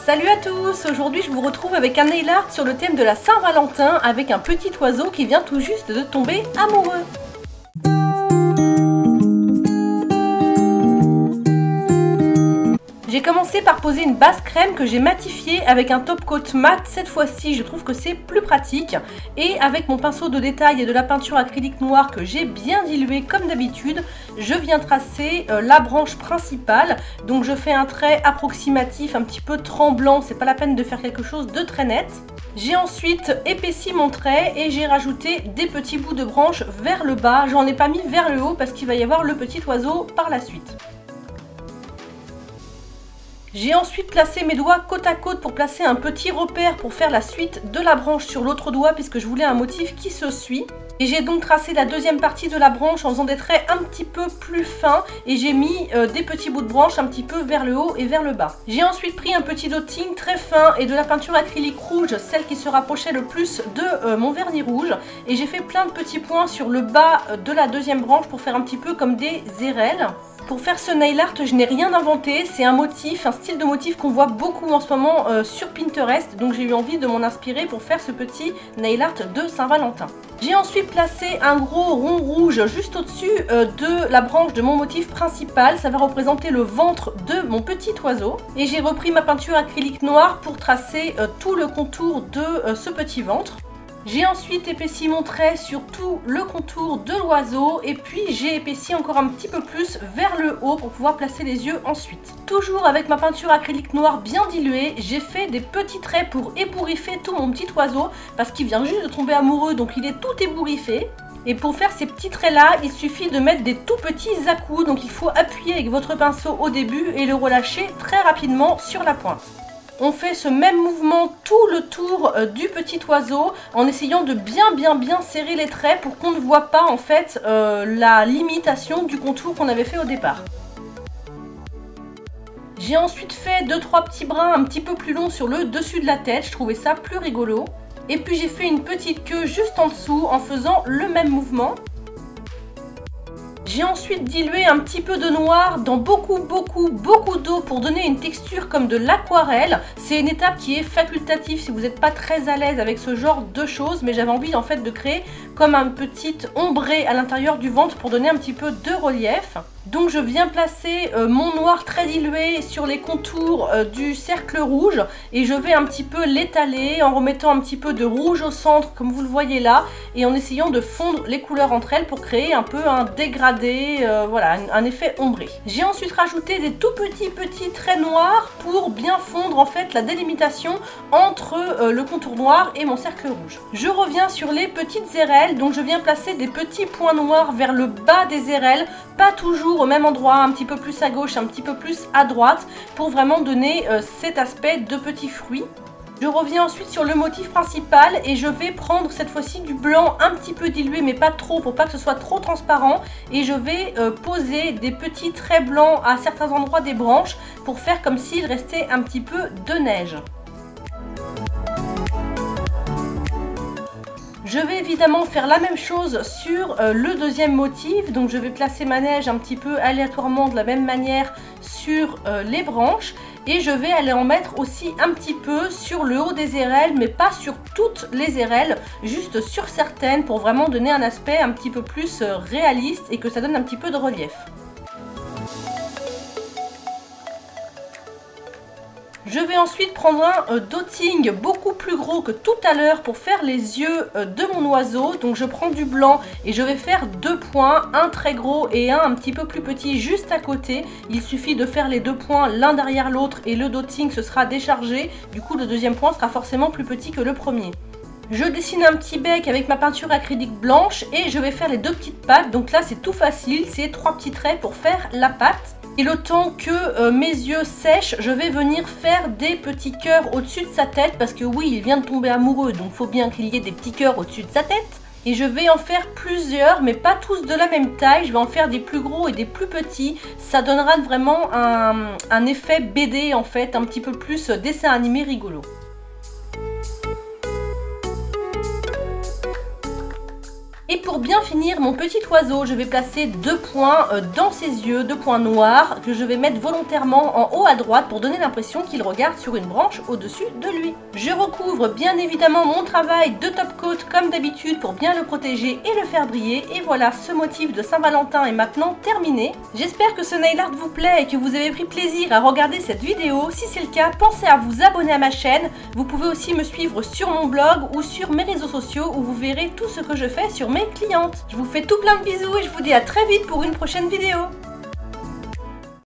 Salut à tous, aujourd'hui je vous retrouve avec un nail art sur le thème de la Saint-Valentin avec un petit oiseau qui vient tout juste de tomber amoureux. J'ai commencé par poser une base crème que j'ai matifiée avec un top coat mat. Cette fois-ci, je trouve que c'est plus pratique. Et avec mon pinceau de détail et de la peinture acrylique noire que j'ai bien diluée comme d'habitude, je viens tracer la branche principale. Donc je fais un trait approximatif, un petit peu tremblant. C'est pas la peine de faire quelque chose de très net. J'ai ensuite épaissi mon trait et j'ai rajouté des petits bouts de branche vers le bas. J'en ai pas mis vers le haut parce qu'il va y avoir le petit oiseau par la suite. J'ai ensuite placé mes doigts côte à côte pour placer un petit repère pour faire la suite de la branche sur l'autre doigt puisque je voulais un motif qui se suit. Et j'ai donc tracé la deuxième partie de la branche en faisant des traits un petit peu plus fins et j'ai mis des petits bouts de branche un petit peu vers le haut et vers le bas. J'ai ensuite pris un petit dotting très fin et de la peinture acrylique rouge, celle qui se rapprochait le plus de mon vernis rouge. Et j'ai fait plein de petits points sur le bas de la deuxième branche pour faire un petit peu comme des érelles. Pour faire ce nail art, je n'ai rien inventé, c'est un motif, un style de motif qu'on voit beaucoup en ce moment sur Pinterest, donc j'ai eu envie de m'en inspirer pour faire ce petit nail art de Saint-Valentin. J'ai ensuite placé un gros rond rouge juste au-dessus de la branche de mon motif principal, ça va représenter le ventre de mon petit oiseau. Et j'ai repris ma peinture acrylique noire pour tracer tout le contour de ce petit ventre. J'ai ensuite épaissi mon trait sur tout le contour de l'oiseau et puis j'ai épaissi encore un petit peu plus vers le haut pour pouvoir placer les yeux ensuite. Toujours avec ma peinture acrylique noire bien diluée, j'ai fait des petits traits pour ébouriffer tout mon petit oiseau parce qu'il vient juste de tomber amoureux donc il est tout ébouriffé. Et pour faire ces petits traits là, il suffit de mettre des tout petits à-coups, donc il faut appuyer avec votre pinceau au début et le relâcher très rapidement sur la pointe. On fait ce même mouvement tout le tour du petit oiseau en essayant de bien serrer les traits pour qu'on ne voit pas en fait la limitation du contour qu'on avait fait au départ. J'ai ensuite fait 2-3 petits brins un petit peu plus longs sur le dessus de la tête, je trouvais ça plus rigolo. Et puis j'ai fait une petite queue juste en dessous en faisant le même mouvement. J'ai ensuite dilué un petit peu de noir dans beaucoup d'eau pour donner une texture comme de l'aquarelle. C'est une étape qui est facultative si vous n'êtes pas très à l'aise avec ce genre de choses, mais j'avais envie en fait de créer comme un petit ombré à l'intérieur du ventre pour donner un petit peu de relief. Donc je viens placer mon noir très dilué sur les contours du cercle rouge et je vais un petit peu l'étaler en remettant un petit peu de rouge au centre comme vous le voyez là et en essayant de fondre les couleurs entre elles pour créer un peu un dégradé, voilà, un effet ombré. J'ai ensuite rajouté des tout petits traits noirs pour bien fondre en fait la délimitation entre le contour noir et mon cercle rouge. Je reviens sur les petites érelles, donc je viens placer des petits points noirs vers le bas des érelles, pas toujours au même endroit, un petit peu plus à gauche, un petit peu plus à droite pour vraiment donner cet aspect de petits fruits. Je reviens ensuite sur le motif principal et je vais prendre cette fois-ci du blanc un petit peu dilué mais pas trop pour pas que ce soit trop transparent et je vais poser des petits traits blancs à certains endroits des branches pour faire comme s'il restait un petit peu de neige. Je vais évidemment faire la même chose sur le deuxième motif, donc je vais placer ma neige un petit peu aléatoirement de la même manière sur les branches et je vais aller en mettre aussi un petit peu sur le haut des érelles mais pas sur toutes les érelles, juste sur certaines pour vraiment donner un aspect un petit peu plus réaliste et que ça donne un petit peu de relief. Je vais ensuite prendre un dotting beaucoup plus gros que tout à l'heure pour faire les yeux de mon oiseau. Donc je prends du blanc et je vais faire deux points, un très gros et un petit peu plus petit juste à côté. Il suffit de faire les deux points l'un derrière l'autre et le dotting se sera déchargé. Du coup le deuxième point sera forcément plus petit que le premier. Je dessine un petit bec avec ma peinture acrylique blanche et je vais faire les deux petites pattes. Donc là c'est tout facile, c'est 3 petits traits pour faire la patte. Et le temps que mes yeux sèchent, je vais venir faire des petits cœurs au-dessus de sa tête parce que oui, il vient de tomber amoureux, donc il faut bien qu'il y ait des petits cœurs au-dessus de sa tête. Et je vais en faire plusieurs, mais pas tous de la même taille. Je vais en faire des plus gros et des plus petits. Ça donnera vraiment un effet BD en fait, un petit peu plus dessin animé rigolo. Et pour bien finir mon petit oiseau, je vais placer 2 points dans ses yeux, 2 points noirs que je vais mettre volontairement en haut à droite pour donner l'impression qu'il regarde sur une branche au-dessus de lui. Je recouvre bien évidemment mon travail de top coat comme d'habitude pour bien le protéger et le faire briller. Et voilà, ce motif de Saint-Valentin est maintenant terminé. J'espère que ce nail art vous plaît et que vous avez pris plaisir à regarder cette vidéo. Si c'est le cas, pensez à vous abonner à ma chaîne. Vous pouvez aussi me suivre sur mon blog ou sur mes réseaux sociaux où vous verrez tout ce que je fais sur mes clientes. Je vous fais tout plein de bisous et je vous dis à très vite pour une prochaine vidéo.